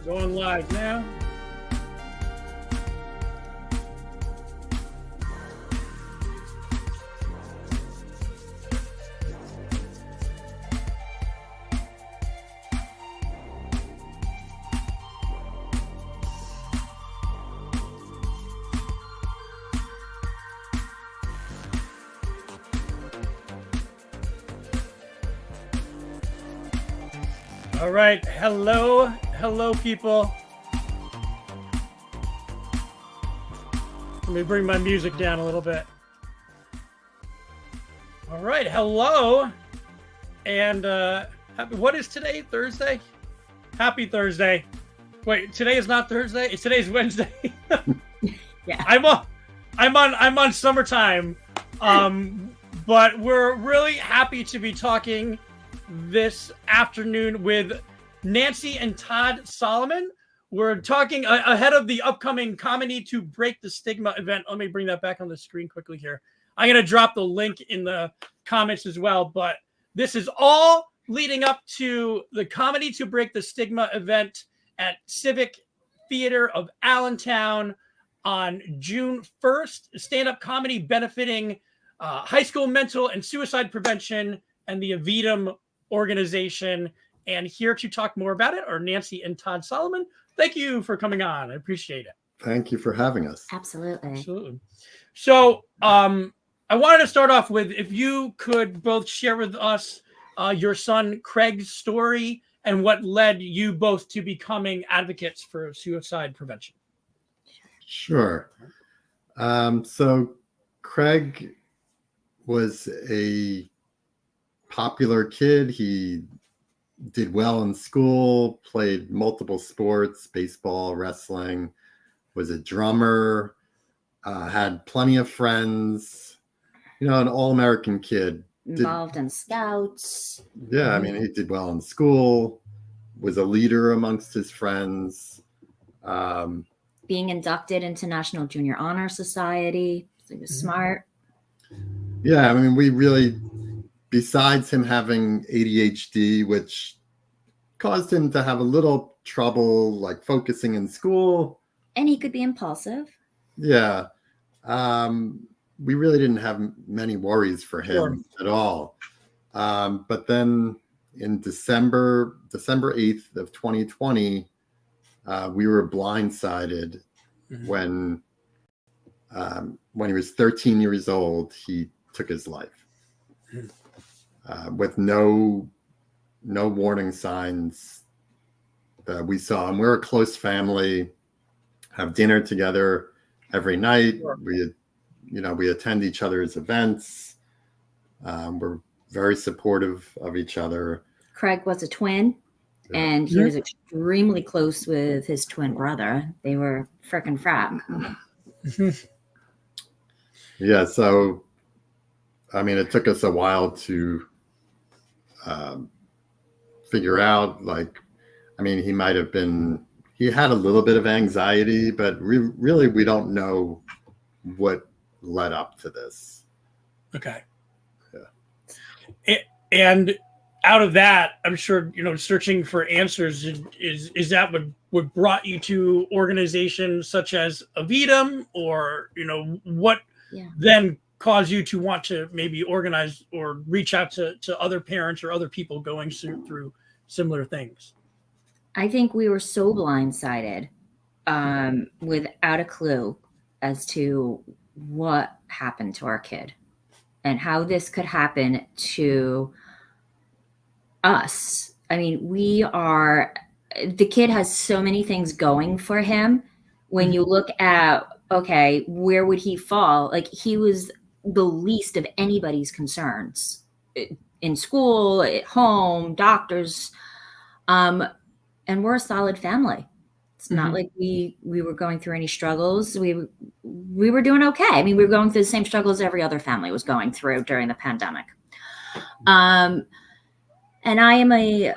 Going live now. All right, hello people. Let me bring my music down a little bit. All right, hello. And what is today? Thursday? Happy Thursday. Wait, today is not Thursday. Today's Wednesday. Yeah. I'm on summertime. But we're really happy to be talking this afternoon with Nancy and Todd Salomon. We're talking ahead of the upcoming Comedy to Break the Stigma event. Let me bring that back on the screen quickly here. I'm going to drop the link in the comments as well, but this is all leading up to the Comedy to Break the Stigma event at Civic Theatre of Allentown on June 1st. Stand-up comedy benefiting high school mental and suicide prevention and the Aevidum organization. And here to talk more about it are Nancy and Todd Salomon. Thank you for coming on. I appreciate it. Thank you for having us. Absolutely. So I wanted to start off with, if you could both share with us your son Craig's story and what led you both to becoming advocates for suicide prevention. Sure. So Craig was a popular kid. He did well in school, played multiple sports, baseball, wrestling, was a drummer, had plenty of friends, an all-American kid. Involved in scouts. Yeah, I mean, he did well in school, was a leader amongst his friends. Being inducted into National Junior Honor Society. So he was smart. Yeah, I mean, we really, besides him having ADHD, which caused him to have a little trouble like focusing in school. And he could be impulsive. Yeah. We really didn't have many worries for him at all. But then in December 8th of 2020, we were blindsided when he was 13 years old, he took his life with no warning signs that we saw. And we're a close family, have dinner together every night. We attend each other's events. We're very supportive of each other. Craig was a twin, and he was extremely close with his twin brother. They were frickin' frat. Yeah, so, I mean, it took us a while to figure out, he had a little bit of anxiety, but really we don't know what led up to this. Okay. Yeah. And out of that, I'm sure, searching for answers is that what brought you to organizations such as Aevidum, or, what then caused you to want to maybe organize or reach out to other parents or other people going through similar things? I think we were so blindsided without a clue as to what happened to our kid and how this could happen to us. I mean, the kid has so many things going for him. When you look at, okay, where would he fall? Like, he was the least of anybody's concerns in school, at home, doctors. And we're a solid family. It's not like we were going through any struggles. We were doing okay. I mean, we were going through the same struggles every other family was going through during the pandemic. And I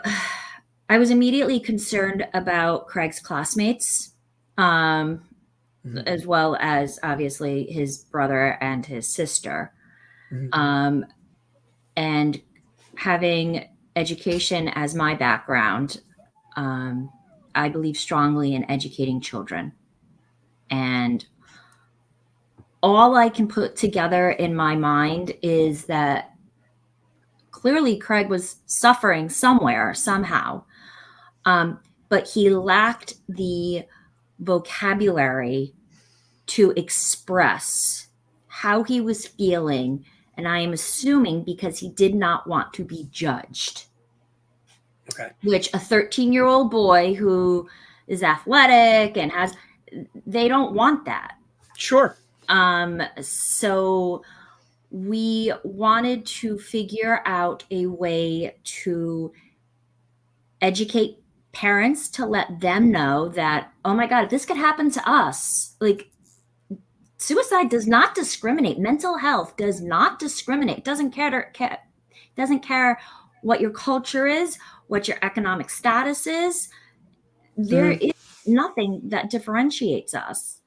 was immediately concerned about Craig's classmates, as well as obviously his brother and his sister. And having education as my background, I believe strongly in educating children. And all I can put together in my mind is that clearly Craig was suffering somewhere, somehow. But he lacked the vocabulary to express how he was feeling. And I am assuming because he did not want to be judged. Okay. Which a 13-year-old boy who is athletic and they don't want that. Sure. So we wanted to figure out a way to educate parents, to let them know that, oh my God, this could happen to us. Like, suicide does not discriminate. Mental health does not discriminate. Doesn't care what your culture is, what your economic status is. There is nothing that differentiates us.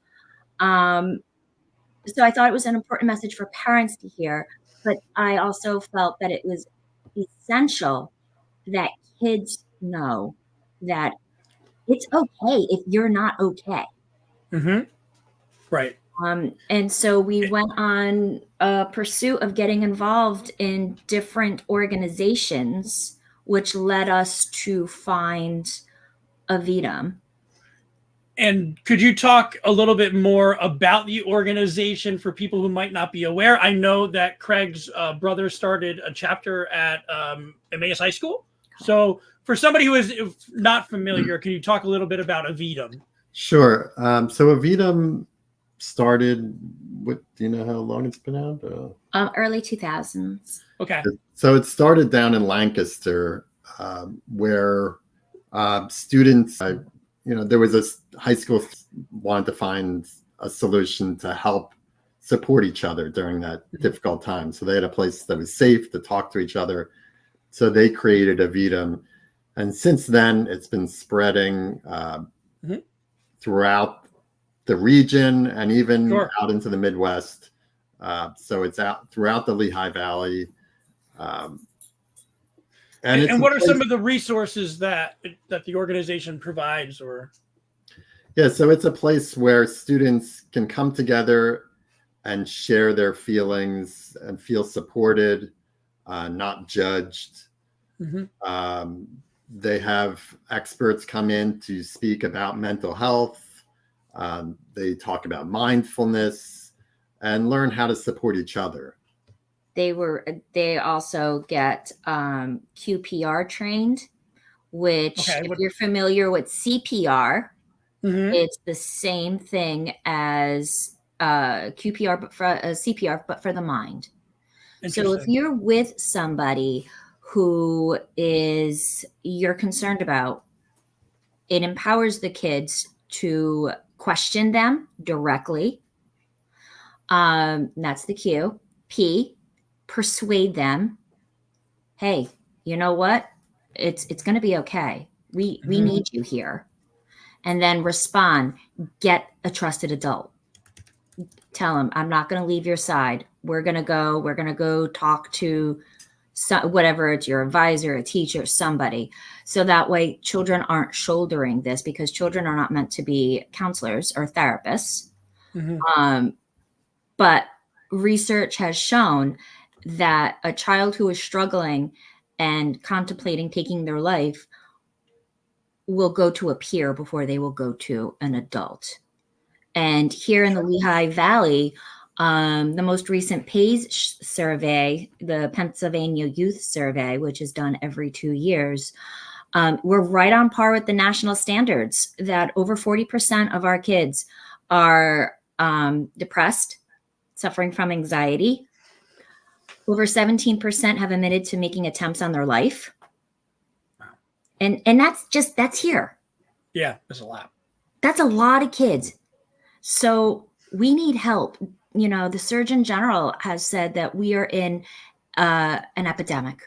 So I thought it was an important message for parents to hear, but I also felt that it was essential that kids know that it's okay if you're not okay. Mm-hmm. Right. And so we went on a pursuit of getting involved in different organizations, which led us to find Aevidum. And could you talk a little bit more about the organization for people who might not be aware? I know that Craig's brother started a chapter at Emmaus High School. So for somebody who is not familiar, can you talk a little bit about Aevidum? Sure. So Aevidum started, do you know how long it's been out? Early 2000s. Okay. So it started down in Lancaster, where students, there was a high school wanted to find a solution to help support each other during that difficult time. So they had a place that was safe to talk to each other. So they created Aevidum. And since then, it's been spreading throughout the region and even out into the Midwest. So it's out throughout the Lehigh Valley. And what are some of the resources that the organization provides? Yeah, so it's a place where students can come together and share their feelings and feel supported, not judged. They have experts come in to speak about mental health. They talk about mindfulness and learn how to support each other. They also get QPR trained, which if you're familiar with CPR, it's the same thing as QPR, but for CPR, but for the mind. So if you're with somebody who you're concerned about, it empowers the kids to question them directly. That's the Q. P, persuade them. Hey, you know what? It's going to be okay. We need you here. And then respond. Get a trusted adult. Tell them, I'm not going to leave your side. We're going to go talk to whatever, it's your advisor, a teacher, somebody. So that way children aren't shouldering this, because children are not meant to be counselors or therapists. But research has shown that a child who is struggling and contemplating taking their life will go to a peer before they will go to an adult. And here in the Lehigh Valley, the most recent PACE survey, the Pennsylvania Youth Survey, which is done every 2 years, we're right on par with the national standards that over 40% of our kids are depressed, suffering from anxiety. Over 17% have admitted to making attempts on their life. And that's here. Yeah, there's a lot. That's a lot of kids. So we need help. The Surgeon General has said that we are in an epidemic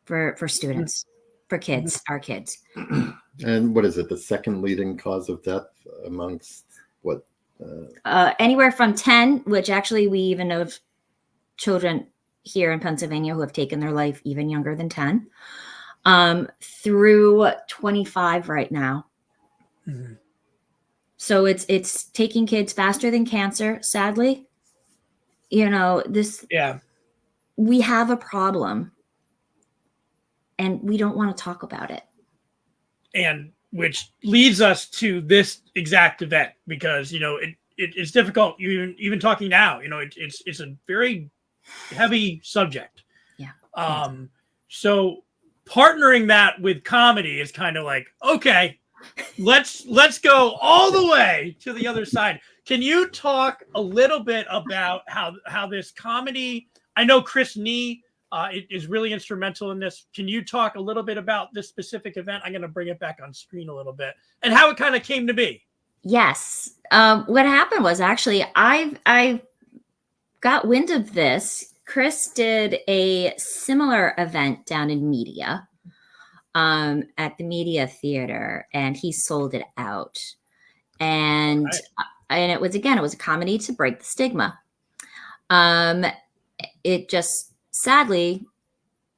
for students, for kids, our kids. And what is it? The second leading cause of death amongst what? Anywhere from 10, which actually we even know of children here in Pennsylvania who have taken their life even younger than 10, through 25 right now. Mhm. So it's taking kids faster than cancer, sadly. You know, Yeah. we have a problem and we don't want to talk about it. And which leads us to this exact event, because it's difficult even talking now. It's a very heavy subject. Yeah. So partnering that with comedy is kind of like, okay, let's go all the way to the other side. Can you talk a little bit about how this comedy? I know Chris Nee is really instrumental in this. Can you talk a little bit about this specific event? I'm going to bring it back on screen a little bit and how it kind of came to be. Yes. What happened was actually I got wind of this. Chris did a similar event down in media, at the Media Theater, and he sold it out. And and it was a comedy to break the stigma. It just, sadly,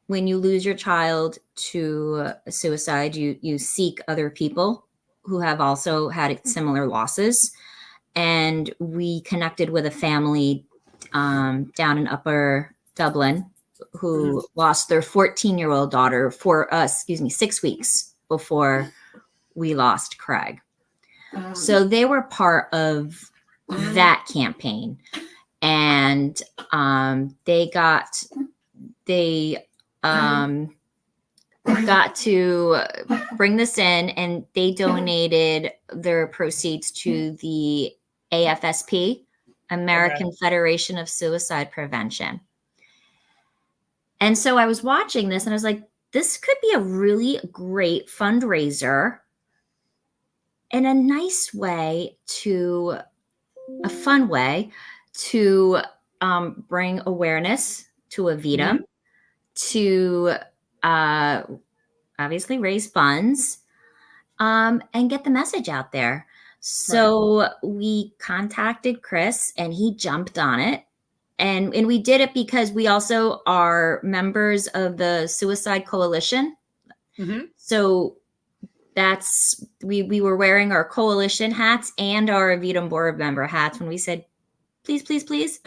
when you lose your child to suicide, you seek other people who have also had similar losses. And we connected with a family down in Upper Dublin who lost their 14-year-old daughter 6 weeks before we lost Craig. So they were part of that campaign, and they got to bring this in, and they donated their proceeds to the AFSP, American Federation of Suicide Prevention. And so I was watching this and I was like, this could be a really great fundraiser and a fun way to bring awareness to Aevidum, to obviously raise funds, and get the message out there. So we contacted Chris and he jumped on it. And we did it because we also are members of the Suicide Coalition. Mm-hmm. So we were wearing our coalition hats and our Aevidum board member hats when we said, please, please, please,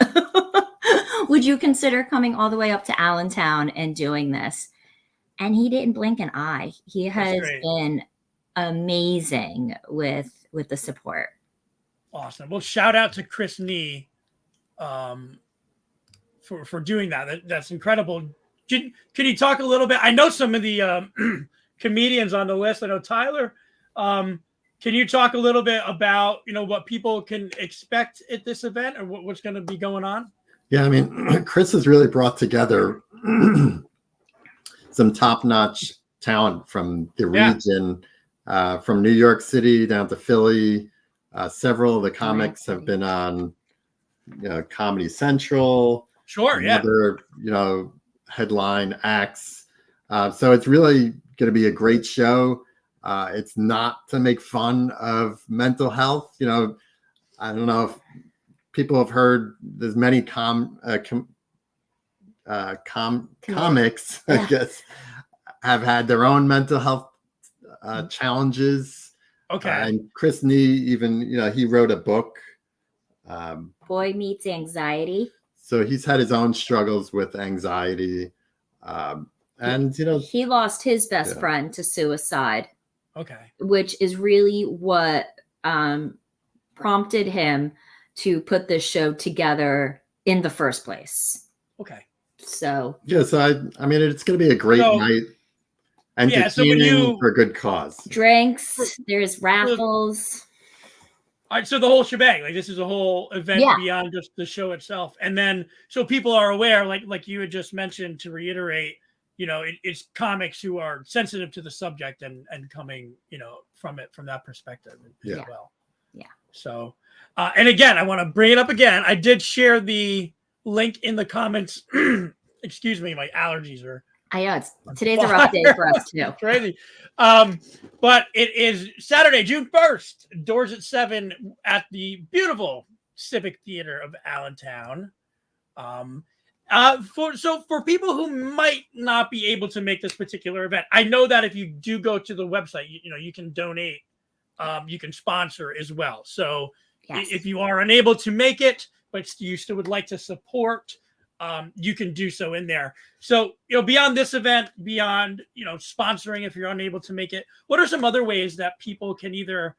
would you consider coming all the way up to Allentown and doing this? And he didn't blink an eye. He has been amazing with the support. Awesome. Well, shout out to Chris Nee for doing that. That's incredible. Can you talk a little bit? I know some of the comedians on the list. I know Tyler. Can you talk a little bit about what people can expect at this event, or what's going to be going on? Yeah, I mean, Chris has really brought together some top-notch talent from the region, from New York City down to Philly. Several of the comics have been on Comedy Central. Sure, other, headline acts. So it's really going to be a great show. It's not to make fun of mental health. I don't know if people have heard, there's many comics, I guess, have had their own mental health challenges. Okay. And Chris Nee, even, he wrote a book. Boy Meets Anxiety. So he's had his own struggles with anxiety. And, he lost his best friend to suicide. Okay. Which is really what prompted him to put this show together in the first place. Okay. So. Yes, I mean, it's going to be a great night. Entertaining for a good cause. Drinks, there's raffles. All right, so the whole shebang, like this is a whole event beyond just the show itself. And then, so people are aware, like you had just mentioned, to reiterate, it's comics who are sensitive to the subject and coming, from that perspective as well. Yeah. So, and again, I want to bring it up again. I did share the link in the comments. Excuse me, my allergies are. Today's a rough day for us too. Crazy. But it is Saturday, June 1st, doors at 7 at the beautiful Civic Theatre of Allentown. For people who might not be able to make this particular event, I know that if you do go to the website, you can donate you can sponsor as well. So Yes. if you are unable to make it, but you still would like to support, you can do so in there. So, beyond this event, beyond, sponsoring if you're unable to make it, what are some other ways that people can either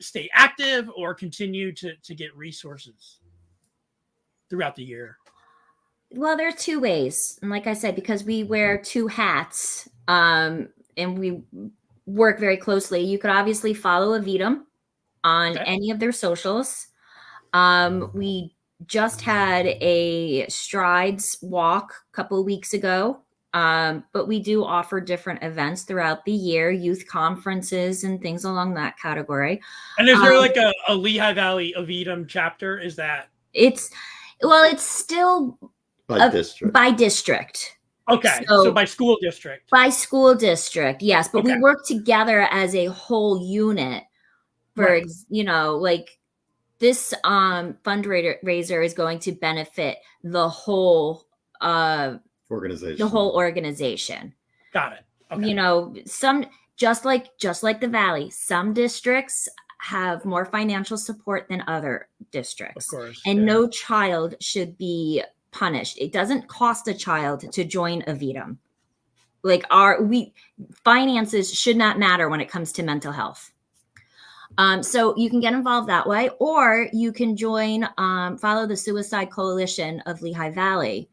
stay active or continue to get resources throughout the year? Well, there are two ways. And like I said, because we wear two hats, and we work very closely, you could obviously follow Aevidum on any of their socials. We just had a Strides walk a couple of weeks ago, but we do offer different events throughout the year, youth conferences and things along that category. And is there like a Lehigh Valley Aevidum chapter? Is that? It's still by district. Okay, so by school district. By school district, yes. But we work together as a whole unit. For like this fundraiser is going to benefit the whole organization. The whole organization. Got it. Okay. Some just like the Valley, some districts have more financial support than other districts. Of course. And no child should be punished. It doesn't cost a child to join Aevidum. Like finances should not matter when it comes to mental health. So you can get involved that way, or you can join, follow the Suicide Coalition of Lehigh Valley.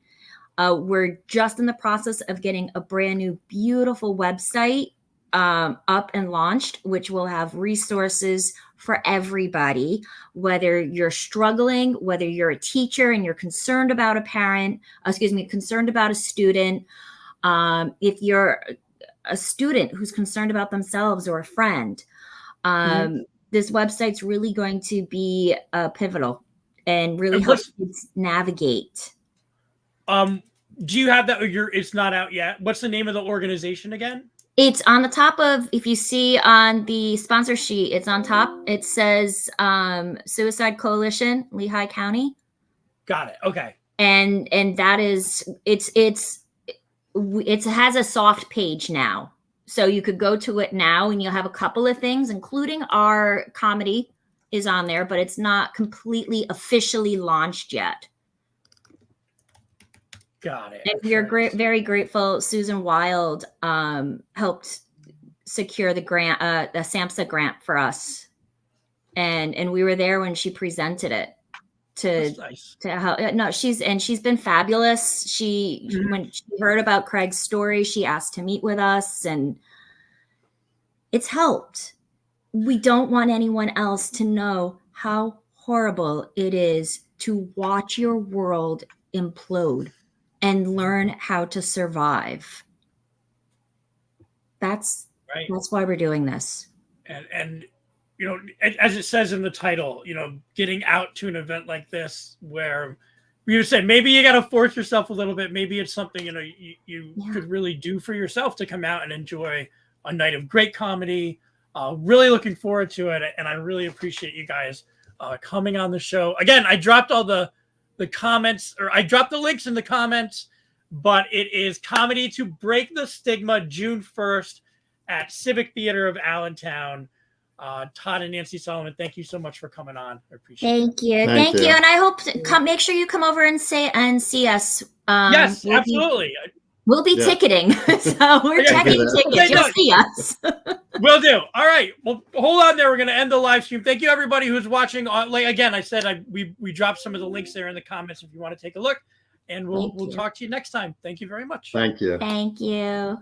We're just in the process of getting a brand new, beautiful website up and launched, which will have resources for everybody, whether you're struggling, whether you're a teacher and you're concerned about concerned about a student. If you're a student who's concerned about themselves or a friend, this website's really going to be pivotal and really help kids navigate. Do you have that? It's not out yet. What's the name of the organization again? It's on the top of, if you see on the sponsor sheet, it's on top. It says Suicide Coalition, Lehigh County. Got it. Okay. And that is, it has a soft page now. So you could go to it now and you'll have a couple of things, including our comedy is on there, but it's not completely officially launched yet. Got it. And we are very grateful. Susan Wild helped secure the grant, the SAMHSA grant for us. And we were there when she presented it to help. No, she's been fabulous. When she heard about Craig's story, she asked to meet with us, and it's helped. We don't want anyone else to know how horrible it is to watch your world implode and learn how to survive. That's why we're doing this. And as it says in the title, getting out to an event like this where you said maybe you got to force yourself a little bit. Maybe it's something you could really do for yourself to come out and enjoy a night of great comedy. Really looking forward to it, and I really appreciate you guys coming on the show. Again, I dropped all the comments, or I dropped the links in the comments, but it is Comedy to Break the Stigma, June 1st at Civic Theatre of Allentown. Todd and Nancy Salomon, thank you so much for coming on. I appreciate it. Thank you. And I hope make sure you come over and see us. Yes, absolutely. We'll be ticketing. So we're checking tickets. You'll see us. Will do. All right. Well, hold on there. We're going to end the live stream. Thank you, everybody who's watching. Again, I said we dropped some of the links there in the comments if you want to take a look. And we'll talk to you next time. Thank you very much. Thank you. Thank you.